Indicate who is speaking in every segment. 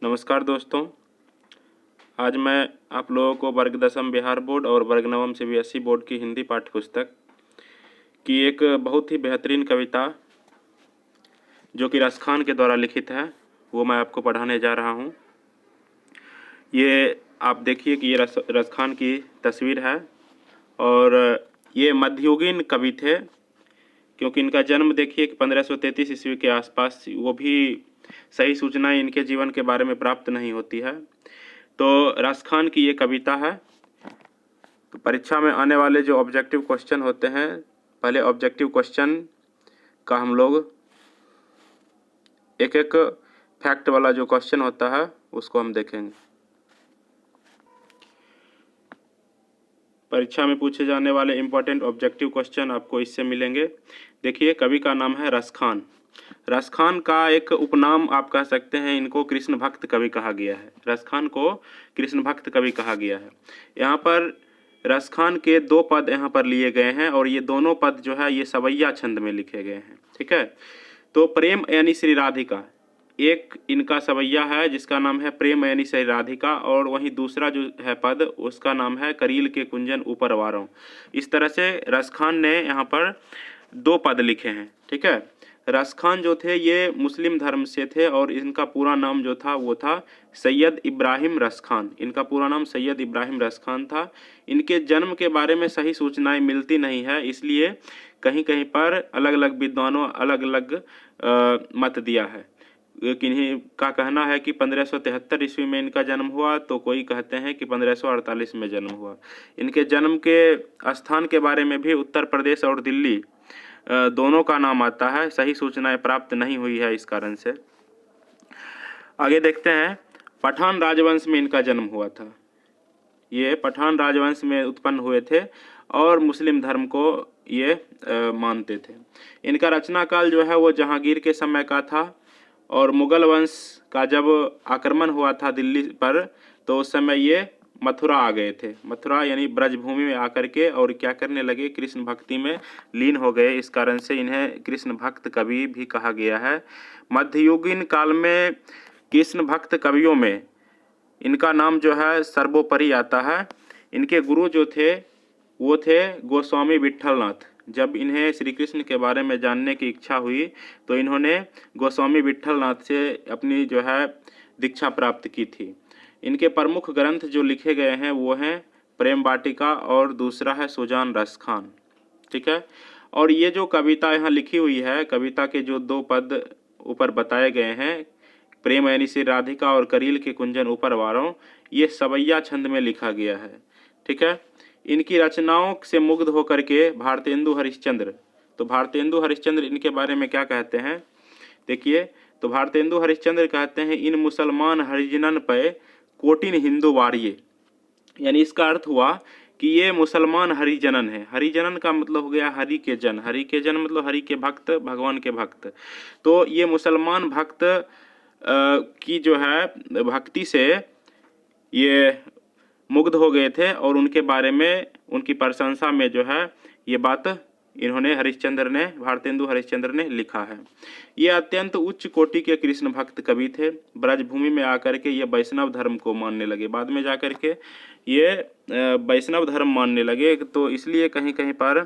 Speaker 1: नमस्कार दोस्तों, आज मैं आप लोगों को वर्ग दसम बिहार बोर्ड और वर्ग नवम सीबीएसई बोर्ड की हिंदी पाठ्य पुस्तक की एक बहुत ही बेहतरीन कविता जो कि रस खान के द्वारा लिखित है वो मैं आपको पढ़ाने जा रहा हूँ। ये आप देखिए कि ये रस खान की तस्वीर है और ये मध्ययुगीन कवि थे, क्योंकि इनका जन्म देखिए कि 1533 ईस्वी के आसपास, वो भी सही सूचनाएं इनके जीवन के बारे में प्राप्त नहीं होती है। तो रस खान की ये कविता है। तो परीक्षा में आने वाले जो ऑब्जेक्टिव क्वेश्चन होते हैं, पहले ऑब्जेक्टिव क्वेश्चन का हम लोग एक एक फैक्ट वाला जो क्वेश्चन होता है उसको हम देखेंगे। परीक्षा में पूछे जाने वाले इम्पोर्टेंट ऑब्जेक्टिव क्वेश्चन आपको इससे मिलेंगे। देखिए, कवि का नाम है रस खान। रस खान का एक उपनाम आप कह सकते हैं, इनको कृष्ण भक्त कवि कहा गया है। रस खान को कृष्ण भक्त कवि कहा गया है। यहाँ पर रस खान के दो पद यहाँ पर लिए गए हैं और ये दोनों पद जो है ये सवैया छंद में लिखे गए हैं। ठीक है, तो प्रेम यानी श्री राधिका, एक इनका सवैया है जिसका नाम है प्रेम यानी श्री राधिका, और वहीं दूसरा जो है पद उसका नाम है करील के कुंजन ऊपर वारों। इस तरह से रस खान ने यहाँ पर दो पद लिखे हैं। ठीक है, रस खान जो थे ये मुस्लिम धर्म से थे और इनका पूरा नाम जो था वो था सैयद इब्राहिम रस खान। इनका पूरा नाम सैयद इब्राहिम रस खान था। इनके जन्म के बारे में सही सूचनाएं मिलती नहीं है, इसलिए कहीं कहीं पर अलग अलग विद्वानों अलग अलग मत दिया है। किन्हीं का कहना है कि 1573 ईस्वी में इनका जन्म हुआ, तो कोई कहते हैं कि 1548 में जन्म हुआ। इनके जन्म के स्थान के बारे में भी उत्तर प्रदेश और दिल्ली दोनों का नाम आता है। सही सूचनाएं प्राप्त नहीं हुई है इस कारण से। आगे देखते हैं, पठान राजवंश में इनका जन्म हुआ था। ये पठान राजवंश में उत्पन्न हुए थे और मुस्लिम धर्म को ये मानते थे। इनका रचना काल जो है वो जहांगीर के समय का था और मुगल वंश का जब आक्रमण हुआ था दिल्ली पर, तो उस समय ये मथुरा आ गए थे। मथुरा यानी ब्रजभूमि में आकर के और क्या करने लगे, कृष्ण भक्ति में लीन हो गए। इस कारण से इन्हें कृष्ण भक्त कवि भी कहा गया है। मध्ययुगीन काल में कृष्ण भक्त कवियों में इनका नाम जो है सर्वोपरि आता है। इनके गुरु जो थे वो थे गोस्वामी विट्ठलनाथ। जब इन्हें श्री कृष्ण के बारे में जानने की इच्छा हुई तो इन्होंने गोस्वामी विट्ठलनाथ से अपनी जो है दीक्षा प्राप्त की थी। इनके प्रमुख ग्रंथ जो लिखे गए हैं वो हैं प्रेम वाटिका और दूसरा है सुजान रस खान। ठीक है, और ये जो कविता यहाँ लिखी हुई है, कविता के जो दो पद ऊपर बताए गए हैं, प्रेम यानी श्री राधिका और करील के कुंजन ऊपर वारों, ये सवैया छंद में लिखा गया है। ठीक है, इनकी रचनाओं से मुग्ध होकर के भारतेंदु हरिश्चंद्र, तो भारतेंदु हरिश्चंद्र इनके बारे में क्या कहते हैं देखिए। तो भारतेंदु हरिश्चंद्र कहते हैं, इन मुसलमान हरिजनन पे कोटिन हिंदू वारिये, यानी इसका अर्थ हुआ कि ये मुसलमान हरिजनन है। हरिजनन का मतलब हो गया हरि के जन, हरि के जन मतलब हरि के भक्त, भगवान के भक्त। तो ये मुसलमान भक्त की जो है भक्ति से ये मुग्ध हो गए थे और उनके बारे में उनकी प्रशंसा में जो है ये बात इन्होंने हरिश्चंद्र ने, भारतेंदु हरिश्चंद्र ने लिखा है। ये अत्यंत उच्च कोटि के कृष्ण भक्त कवि थे। ब्रजभूमि में आकर के ये वैष्णव धर्म को मानने लगे। बाद में जाकर के ये वैष्णव धर्म मानने लगे। तो इसलिए कहीं कहीं पर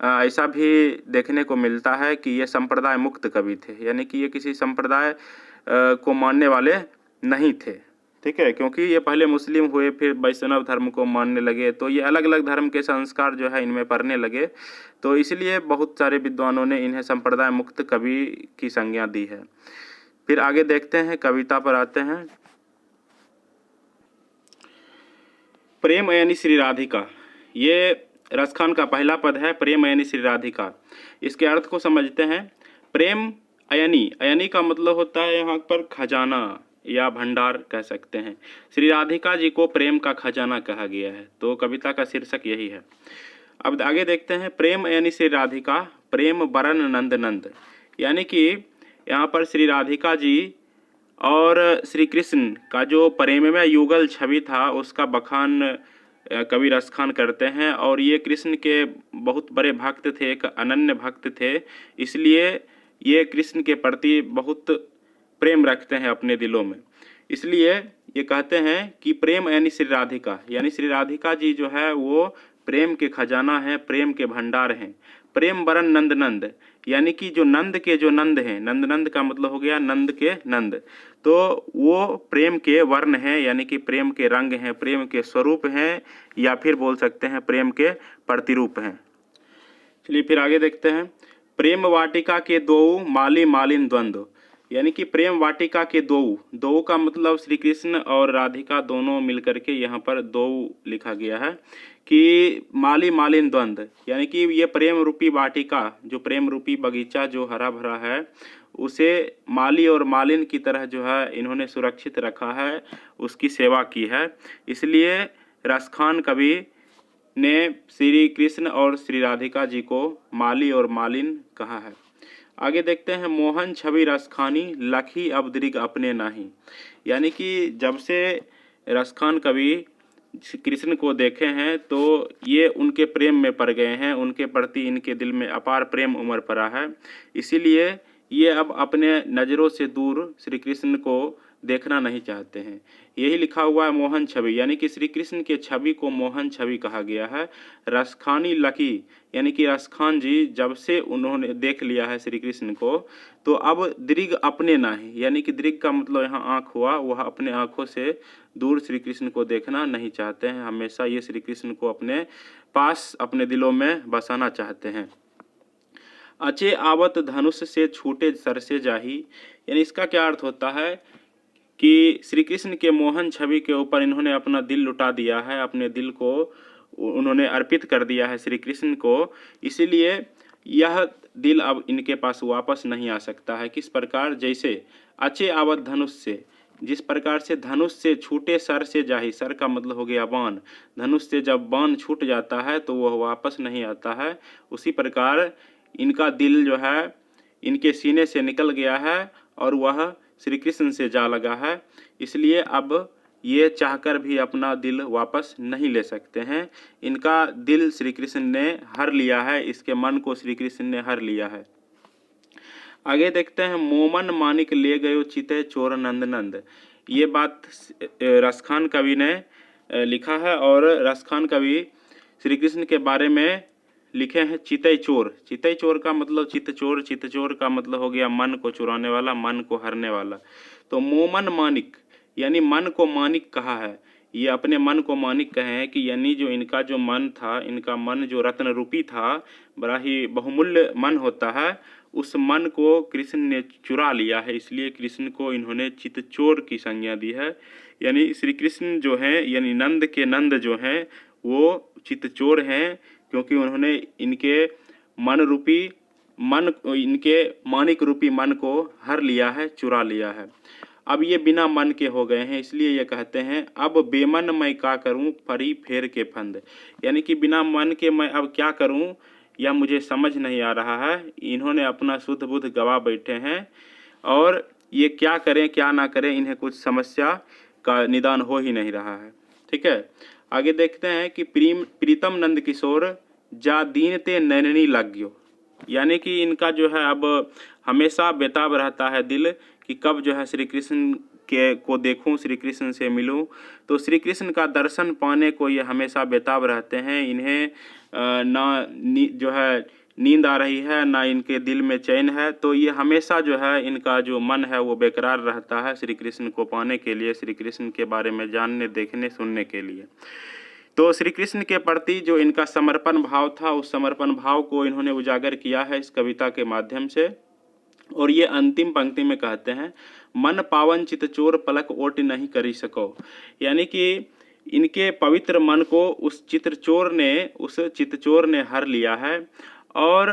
Speaker 1: ऐसा भी देखने को मिलता है कि ये संप्रदाय मुक्त कवि थे, यानी कि ये किसी संप्रदाय को मानने वाले नहीं थे। ठीक है, क्योंकि ये पहले मुस्लिम हुए फिर वैष्णव धर्म को मानने लगे, तो ये अलग अलग धर्म के संस्कार जो है इनमें पड़ने लगे। तो इसलिए बहुत सारे विद्वानों ने इन्हें संप्रदाय मुक्त कवि की संज्ञा दी है। फिर आगे देखते हैं, कविता पर आते हैं। प्रेम यानी श्री राधिका, ये रस खान का पहला पद है, प्रेम यानी श्री राधिका। इसके अर्थ को समझते हैं। प्रेम अयनी, अयनी का मतलब होता है यहाँ पर खजाना या भंडार कह सकते हैं। श्री राधिका जी को प्रेम का खजाना कहा गया है, तो कविता का शीर्षक यही है। अब आगे देखते हैं, प्रेम यानी श्री राधिका, प्रेम बरन नंद नंद, यानी कि यहाँ पर श्री राधिका जी और श्री कृष्ण का जो प्रेममय युगल छवि था उसका बखान कवि रस खान करते हैं। और ये कृष्ण के बहुत बड़े भक्त थे, एक अनन्य भक्त थे, इसलिए ये कृष्ण के प्रति बहुत प्रेम रखते हैं अपने दिलों में। इसलिए ये कहते हैं कि प्रेम यानी श्री राधिका, यानी श्री राधिका जी जो है वो प्रेम के खजाना हैं, प्रेम के भंडार हैं। प्रेम बरन नंद नंद, यानी कि जो नंद के जो नंद हैं, नंद नंद का मतलब हो गया नंद के नंद, तो वो प्रेम के वर्ण हैं, यानी कि प्रेम के रंग हैं, प्रेम के स्वरूप हैं, या फिर बोल सकते हैं प्रेम के प्रतिरूप हैं। चलिए फिर आगे देखते हैं। प्रेम वाटिका के दो माली मालिन द्वंद्व, यानी कि प्रेम वाटिका के दो का मतलब श्री कृष्ण और राधिका दोनों मिलकर के यहाँ पर दो लिखा गया है कि माली मालिन द्वंद्व, यानी कि ये प्रेम रूपी वाटिका, जो प्रेम रूपी बगीचा जो हरा भरा है, उसे माली और मालिन की तरह जो है इन्होंने सुरक्षित रखा है, उसकी सेवा की है। इसलिए रसखान कवि ने श्री कृष्ण और श्री राधिका जी को माली और मालिन कहा है। आगे देखते हैं। मोहन छवि रसखानी लखी अब दृग अपने नाही, यानी कि जब से रसखान कवि कृष्ण को देखे हैं तो ये उनके प्रेम में पड़ गए हैं, उनके प्रति इनके दिल में अपार प्रेम उमड़ पड़ा है। इसीलिए ये अब अपने नज़रों से दूर श्री कृष्ण को देखना नहीं चाहते हैं। यही लिखा हुआ है मोहन छवि, यानी कि श्री कृष्ण के छवि को मोहन छवि कहा गया है। रसखानी लकी, यानी कि रसखान जी जब से उन्होंने देख लिया है श्री कृष्ण को, तो अब दृग अपने नाही, यानी कि दृग का मतलब यहाँ आँख हुआ, वह अपने आँखों से दूर श्री कृष्ण को देखना नहीं चाहते हैं। हमेशा ये श्री कृष्ण को अपने पास, अपने दिलों में बसाना चाहते हैं। अचे आवत धनुष से छूटे सर से जाही, यानी इसका क्या अर्थ होता है कि श्री कृष्ण के मोहन छवि के ऊपर इन्होंने अपना दिल लुटा दिया है, अपने दिल को उन्होंने अर्पित कर दिया है श्री कृष्ण को। इसीलिए यह दिल अब इनके पास वापस नहीं आ सकता है। किस प्रकार? जैसे अचे आवत धनुष से, जिस प्रकार से धनुष से छूटे सर से जाही, सर का मतलब हो गया बाण, धनुष से जब बाण छूट जाता है तो वह वापस नहीं आता है, उसी प्रकार इनका दिल जो है इनके सीने से निकल गया है और वह श्री कृष्ण से जा लगा है। इसलिए अब ये चाहकर भी अपना दिल वापस नहीं ले सकते हैं। इनका दिल श्री कृष्ण ने हर लिया है, इसके मन को श्री कृष्ण ने हर लिया है। आगे देखते हैं। मोमन मानिक ले गयो चिते चोर नंद नंद, ये बात रसखान कवि ने लिखा है, और रसखान कवि श्री कृष्ण के बारे में लिखे हैं चितई चोर। चितई चोर का मतलब चित्तचोर, चित्तचोर का मतलब हो गया मन को चुराने वाला, मन को हरने वाला। तो मोमन मानिक, यानी मन को मानिक कहा है। ये अपने मन को मानिक कहे हैं कि यानी जो इनका जो मन था, इनका मन जो रत्न रूपी था, बड़ा ही बहुमूल्य मन होता है, उस मन को कृष्ण ने चुरा लिया है। इसलिए कृष्ण को इन्होंने चित्तचोर की संज्ञा दी है। यानी श्री कृष्ण जो हैं, यानी नंद के नंद जो हैं, वो चित्तचोर हैं, क्योंकि उन्होंने इनके मन रूपी मन, इनके मानिक रूपी मन को हर लिया है, चुरा लिया है। अब ये बिना मन के हो गए हैं, इसलिए ये कहते हैं अब बेमन मैं क्या करूं परी फेर के फंद, यानी कि बिना मन के मैं अब क्या करूं यह मुझे समझ नहीं आ रहा है। इन्होंने अपना शुद्ध बुद्ध गवा बैठे हैं और ये क्या करें क्या ना करें, इन्हें कुछ समस्या का निदान हो ही नहीं रहा है। ठीक है, आगे देखते हैं कि प्रीतम नंद किशोर जा दीनते नैननी लाग्यो, यानी कि इनका जो है अब हमेशा बेताब रहता है दिल कि कब जो है श्री कृष्ण के को देखूं, श्री कृष्ण से मिलूं। तो श्री कृष्ण का दर्शन पाने को ये हमेशा बेताब रहते हैं। इन्हें जो है नींद आ रही है, ना इनके दिल में चैन है, तो ये हमेशा जो है इनका जो मन है वो बेकरार रहता है श्री कृष्ण को पाने के लिए, श्री कृष्ण के बारे में जानने, देखने, सुनने के लिए। तो श्री कृष्ण के प्रति जो इनका समर्पण भाव था, उस समर्पण भाव को इन्होंने उजागर किया है इस कविता के माध्यम से। और ये अंतिम पंक्ति में कहते हैं, मन पावन चितचोर पलक ओट नहीं करी सको, यानी कि इनके पवित्र मन को उस चितचोर ने हर लिया है, और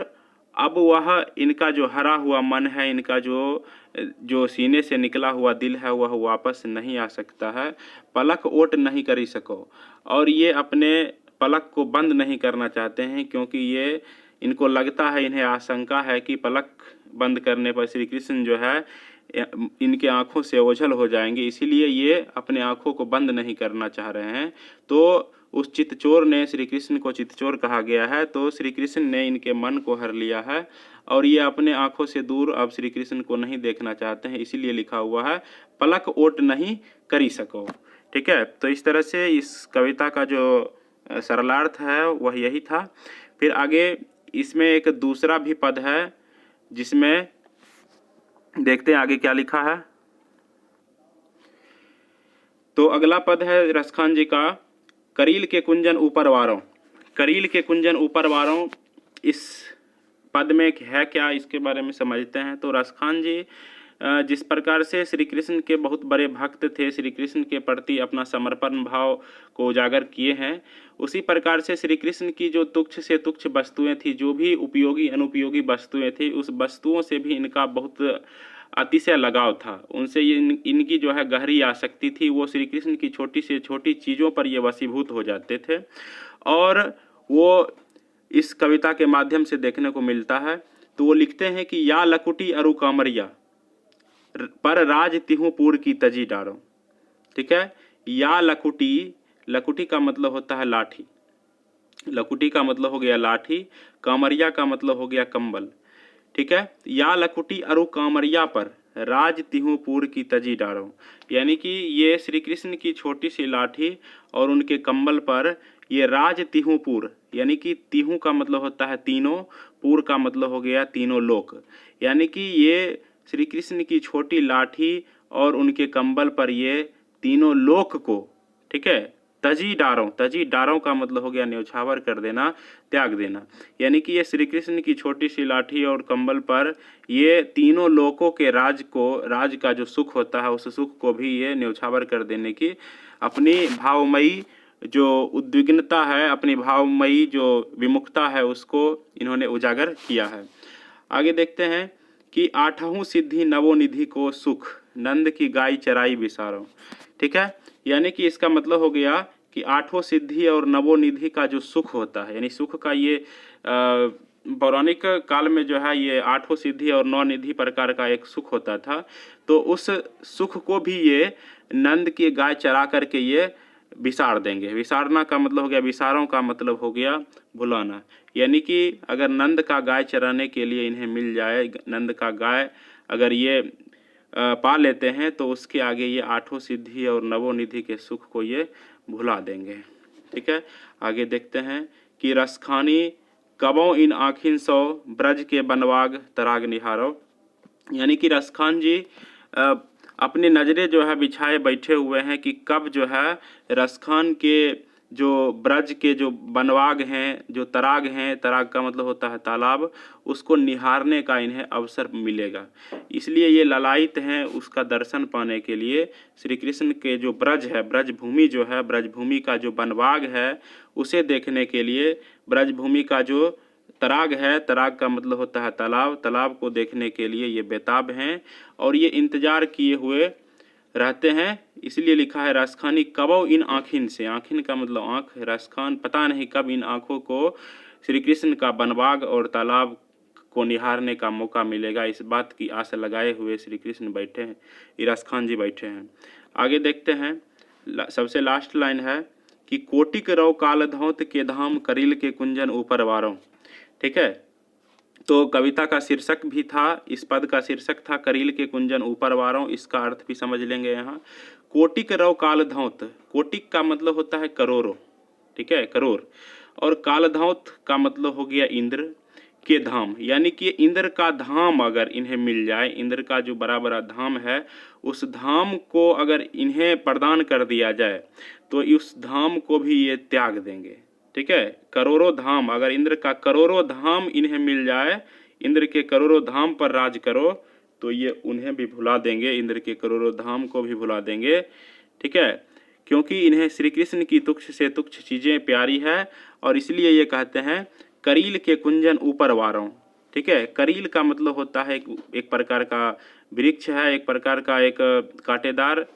Speaker 1: अब वह इनका जो हरा हुआ मन है, इनका जो सीने से निकला हुआ दिल है, वह वापस नहीं आ सकता है। पलक ओट नहीं करी सको, और ये अपने पलक को बंद नहीं करना चाहते हैं, क्योंकि ये इनको लगता है, इन्हें आशंका है कि पलक बंद करने पर श्री कृष्ण जो है इनके आँखों से ओझल हो जाएंगे। इसीलिए ये अपने आँखों को बंद नहीं करना चाह रहे हैं। तो उस चित्तचोर ने, श्री कृष्ण को चित्तचोर कहा गया है, तो श्री कृष्ण ने इनके मन को हर लिया है। और ये अपने आँखों से दूर अब श्री कृष्ण को नहीं देखना चाहते हैं, इसीलिए लिखा हुआ है पलक ओट नहीं करी सको। ठीक है, तो इस तरह से इस कविता का जो सरलार्थ है वह यही था। फिर आगे इसमें एक दूसरा भी पद है जिसमें देखते हैं आगे क्या लिखा है। तो अगला पद है रसखान जी का, करील के कुंजन ऊपर वारों। करील के कुंजन ऊपर वारों, इस पद में है क्या, इसके बारे में समझते हैं। तो रसखान जी जिस प्रकार से श्री कृष्ण के बहुत बड़े भक्त थे, श्री कृष्ण के प्रति अपना समर्पण भाव को उजागर किए हैं, उसी प्रकार से श्री कृष्ण की जो तुच्छ से तुच्छ वस्तुएं थी, जो भी उपयोगी अनुपयोगी वस्तुएं थी, उस वस्तुओं से भी इनका बहुत अतिशय लगाव था। उनसे इनकी जो है गहरी आसक्ति थी। वो श्री कृष्ण की छोटी से छोटी चीज़ों पर ये वशीभूत हो जाते थे, और वो इस कविता के माध्यम से देखने को मिलता है। तो वो लिखते हैं कि या लकुटी अरु कामरिया पर राज तिहु पूर की तजी डारो। ठीक है, या लकुटी, लकुटी का मतलब होता है लाठी, लकुटी का मतलब हो गया लाठी, कामरिया का मतलब हो गया कंबल। ठीक है, या लकुटी अरु कामरिया पर राज तिहुपुर की तजी डारो, यानी कि ये श्री कृष्ण की छोटी सी लाठी और उनके कंबल पर ये राज तिहुपुर, यानी कि तिहु का मतलब होता है तीनों, पुर का मतलब हो गया तीनों लोक, यानी कि ये श्री कृष्ण की छोटी लाठी और उनके कंबल पर ये तीनों लोक को, ठीक है, तजी डारों, तजी डारों का मतलब हो गया न्यौछावर कर देना, त्याग देना, यानी कि ये श्री कृष्ण की छोटी सी लाठी और कंबल पर ये तीनों लोकों के राज को, राज का जो सुख होता है उस सुख को भी ये न्यौछावर कर देने की अपनी भावमयी जो उद्विग्नता है, अपनी भावमयी जो विमुखता है, उसको इन्होंने उजागर किया है। आगे देखते हैं कि आठहूँ सिद्धि नवोनिधि को सुख, नंद की गाय चराई विसारो। ठीक है, यानी कि इसका मतलब हो गया कि आठों सिद्धि और नवोनिधि का जो सुख होता है, यानी सुख का ये पौराणिक काल में जो है ये आठों सिद्धि और नौ निधि प्रकार का एक सुख होता था। तो उस सुख को भी ये नंद की गाय चरा करके ये विसार देंगे। विसारना का मतलब हो गया, विसारों का मतलब हो गया भुलाना, यानी कि अगर नंद का गाय चराने के लिए इन्हें मिल जाए, नंद का गाय अगर ये पा लेते हैं तो उसके आगे ये आठों सिद्धि और नवोनिधि के सुख को ये भुला देंगे। ठीक है, आगे देखते हैं कि रसखानी कबों इन आँखिन सौ ब्रज के बनवाग तराग निहारो, यानी कि रसखान जी अपनी नज़रें जो है बिछाए बैठे हुए हैं कि कब जो है रसखान के जो ब्रज के जो बनवाग हैं, जो तराग हैं, तराग का मतलब होता है तालाब, उसको निहारने का इन्हें अवसर मिलेगा। इसलिए ये ललायित हैं उसका दर्शन पाने के लिए। श्री कृष्ण के जो ब्रज है, ब्रज भूमि जो है, ब्रज भूमि का जो बनवाग है उसे देखने के लिए, ब्रज भूमि का जो तराग है, तराग का मतलब होता है तालाब, तालाब को देखने के लिए ये बेताब हैं और ये इंतज़ार किए हुए रहते हैं। इसलिए लिखा है रसखानी कबो इन आँखिन से, आँखिन का मतलब आँख, रसखान पता नहीं कब इन आँखों को श्री कृष्ण का बनबाग और तालाब को निहारने का मौका मिलेगा, इस बात की आस लगाए हुए श्री कृष्ण बैठे हैं, रसखान जी बैठे हैं। आगे देखते हैं, सबसे लास्ट लाइन है कि कोटिक रौ काल धौत के धाम करील के कुंजन ऊपर वारों। ठीक है, तो कविता का शीर्षक भी था, इस पद का शीर्षक था करील के कुंजन ऊपर वारों। इसका अर्थ भी समझ लेंगे यहाँ। कोटिक रव कालधौत, कोटिक का मतलब होता है करोड़ों, ठीक है, करोड़, और कालधौत का मतलब हो गया इंद्र के धाम, यानी कि इंद्र का धाम अगर इन्हें मिल जाए, इंद्र का जो बड़ा बड़ा धाम है उस धाम को अगर इन्हें प्रदान कर दिया जाए तो उस धाम को भी ये त्याग देंगे। ठीक है, करोड़ों धाम, अगर इंद्र का करोड़ों धाम इन्हें मिल जाए, इंद्र के करोड़ों धाम पर राज करो, तो ये उन्हें भी भुला देंगे, इंद्र के करोड़ों धाम को भी भुला देंगे। ठीक है, क्योंकि इन्हें श्री कृष्ण की तुच्छ से तुच्छ चीज़ें प्यारी है और इसलिए ये कहते हैं करील के कुंजन ऊपर वारों। ठीक है, करील का मतलब होता है एक प्रकार का वृक्ष है, एक प्रकार का एक कांटेदार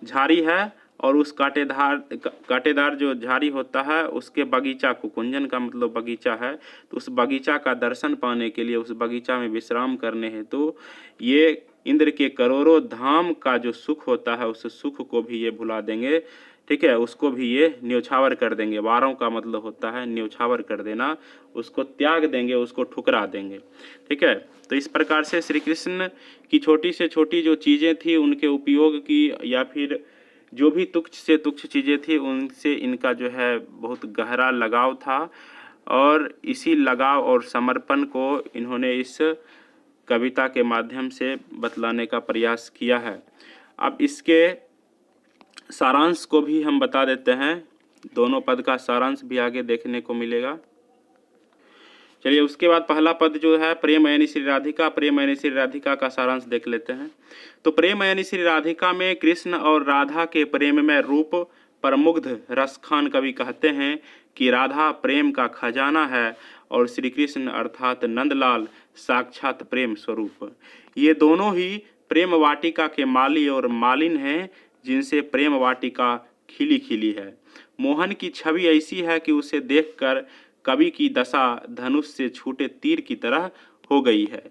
Speaker 1: झाड़ी है, और उस कांटेदार जो झाड़ी होता है उसके बगीचा को, कुंजन का मतलब बगीचा है, तो उस बगीचा का दर्शन पाने के लिए, उस बगीचा में विश्राम करने हेतु ये इंद्र के करोड़ों धाम का जो सुख होता है उस सुख को भी ये भुला देंगे, ठीक है, उसको भी ये न्योछावर कर देंगे। वारों का मतलब होता है न्योछावर कर देना, उसको त्याग देंगे, उसको ठुकरा देंगे, ठीक है। तो इस प्रकार से श्री कृष्ण की छोटी से छोटी जो चीज़ें थी उनके उपयोग की या फिर जो भी तुच्छ से तुच्छ चीज़ें थी उनसे इनका जो है बहुत गहरा लगाव था, और इसी लगाव और समर्पण को इन्होंने इस कविता के माध्यम से बतलाने का प्रयास किया है। अब इसके सारांश को भी हम बता देते हैं, दोनों पद का सारांश भी आगे देखने को मिलेगा। चलिए, उसके बाद पहला पद जो है प्रेम यानी श्री राधिका, प्रेम यानी श्री राधिका का सारांश देख लेते हैं। तो प्रेम यानी श्री राधिका में कृष्ण और राधा के प्रेम में रूप पर मुग्ध रसखान कवि कहते हैं कि राधा प्रेम का खजाना है और श्री कृष्ण अर्थात नंदलाल साक्षात प्रेम स्वरूप। ये दोनों ही प्रेम वाटिका के माली और मालिन हैं, जिनसे प्रेम वाटिका खिली खिली है। मोहन की छवि ऐसी है कि उसे देखकर कवि की दशा धनुष से छूटे तीर की तरह हो गई है,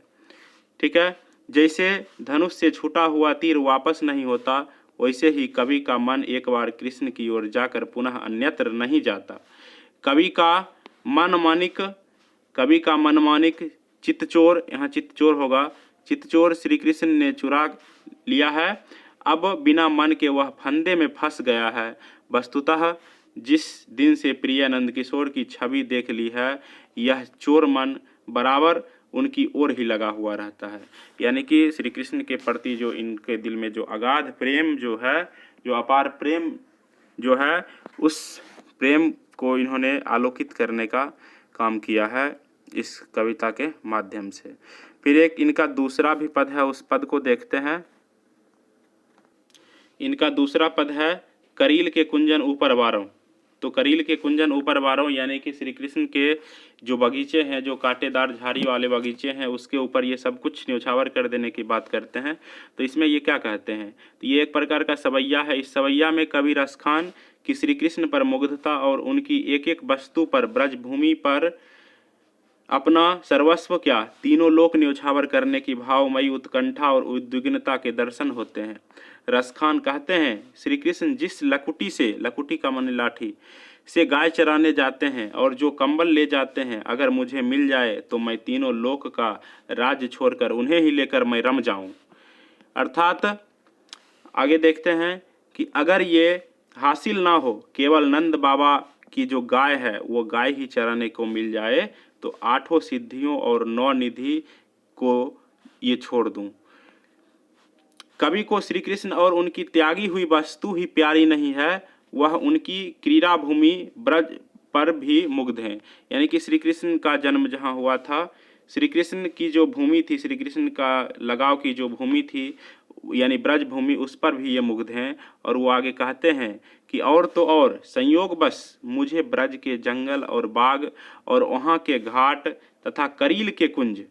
Speaker 1: ठीक है। जैसे धनुष से छूटा हुआ तीर वापस नहीं होता, वैसे ही कवि का मन एक बार कृष्ण की ओर जाकर पुनः अन्यत्र नहीं जाता। कवि का मनमानिक चित्तचोर, यहाँ चित्तचोर होगा, चित्तचोर श्री कृष्ण ने चुरा लिया है। अब बिना मन के वह फंदे में फंस गया है। वस्तुतः जिस दिन से प्रिय नंद किशोर की छवि देख ली है, यह चोर मन बराबर उनकी ओर ही लगा हुआ रहता है। यानी कि श्री कृष्ण के प्रति जो इनके दिल में जो अगाध प्रेम जो है, जो अपार प्रेम जो है, उस प्रेम को इन्होंने आलोकित करने का काम किया है इस कविता के माध्यम से। फिर एक इनका दूसरा भी पद है, उस पद को देखते हैं। इनका दूसरा पद है करील के कुंजन ऊपर बारों। तो करील के कुंजन ऊपर बारों यानी कि श्री कृष्ण के जो बगीचे हैं, जो कांटेदार झाड़ी वाले बगीचे हैं, उसके ऊपर ये सब कुछ न्यौछावर कर देने की बात करते हैं। तो इसमें ये क्या कहते हैं, तो ये एक प्रकार का सवैया है। इस सवैया में कवि रसखान की श्री कृष्ण पर मुग्धता और उनकी एक एक वस्तु पर, ब्रजभूमि पर अपना सर्वस्व क्या तीनों लोक न्यौछावर करने की भावमयी उत्कंठा और उद्विग्नता के दर्शन होते हैं। रसखान कहते हैं, श्री कृष्ण जिस लकुटी से, लकुटी का माने लाठी से गाय चराने जाते हैं और जो कंबल ले जाते हैं, अगर मुझे मिल जाए तो मैं तीनों लोक का राज्य छोड़कर उन्हें ही लेकर मैं रम जाऊं। अर्थात आगे देखते हैं कि अगर ये हासिल ना हो, केवल नंद बाबा की जो गाय है वो गाय ही चराने को मिल जाए, तो 8 सिद्धियों और 9 निधि को ये छोड़ दूं। कवि को श्री कृष्ण और उनकी त्यागी हुई वस्तु ही प्यारी नहीं है, वह उनकी क्रीड़ा भूमि ब्रज पर भी मुग्ध हैं। यानी कि श्री कृष्ण का जन्म जहाँ हुआ था, श्री कृष्ण की जो भूमि थी, श्री कृष्ण का लगाव की जो भूमि थी यानी ब्रज भूमि, उस पर भी ये मुग्ध हैं। और वो आगे कहते हैं कि और तो और संयोग बस मुझे ब्रज के जंगल और बाग और वहाँ के घाट तथा करील के कुंज,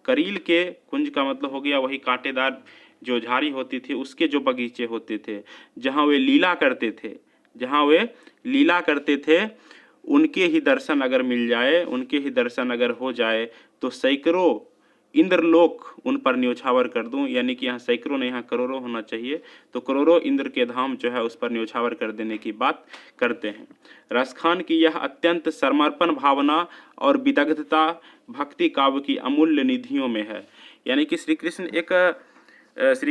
Speaker 1: करील के कुंज का मतलब हो गया वही कांटेदार जो झाड़ी होती थी उसके जो बगीचे होते थे, जहाँ वे लीला करते थे, जहाँ वे लीला करते थे, उनके ही दर्शन अगर मिल जाए, उनके ही दर्शन अगर हो जाए, तो सैकड़ों इंद्रलोक उन पर न्यौछावर कर दूं। यानी कि यहाँ सैकड़ों नहीं, यहाँ करोड़ों होना चाहिए। तो करोड़ों इंद्र के धाम जो है उस पर न्यौछावर कर देने की बात करते हैं। रसखान की यह अत्यंत समर्पण भावना और विदग्धता भक्ति काव्य की अमूल्य निधियों में है। यानी कि श्री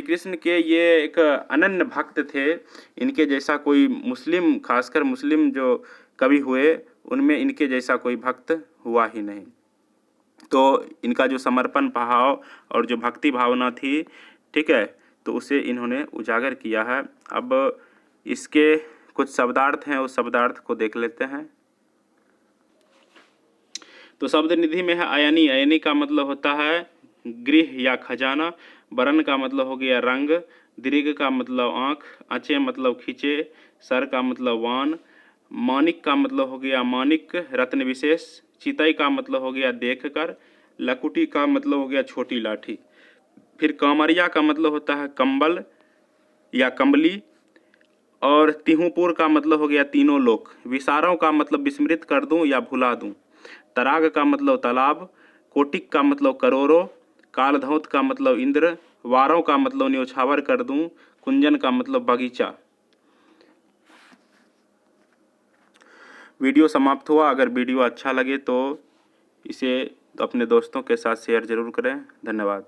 Speaker 1: कृष्ण के ये एक अनन्य भक्त थे। इनके जैसा कोई मुस्लिम, खासकर मुस्लिम जो कवि हुए, उनमें इनके जैसा कोई भक्त हुआ ही नहीं। तो इनका जो समर्पण भाव और जो भक्ति भावना थी, ठीक है, तो उसे इन्होंने उजागर किया है। अब इसके कुछ शब्दार्थ हैं, उस शब्दार्थ को देख लेते हैं। तो शब्द निधि में है अयनी। अयनी का मतलब होता है गृह या खजाना। वरण का मतलब हो गया रंग। दीर्घ का मतलब आँख। अचे मतलब खींचे। सर का मतलब वान। मानिक का मतलब हो गया मानिक, रत्न विशेष। चितई का मतलब हो गया देख कर। लकुटी का मतलब हो गया छोटी लाठी। फिर कामरिया का मतलब होता है कंबल या कंबली। और तिहुपुर का मतलब हो गया तीनों लोक। विसारों का मतलब विस्मृत कर दूं या भुला दूं। तराग का मतलब तालाब। कोटिक का मतलब करोड़ों। कालधौत का मतलब इंद्र। वारों का मतलब न्योछावर कर दूं, कुंजन का मतलब बगीचा। वीडियो समाप्त हुआ। अगर वीडियो अच्छा लगे तो इसे अपने दोस्तों के साथ शेयर ज़रूर करें। धन्यवाद।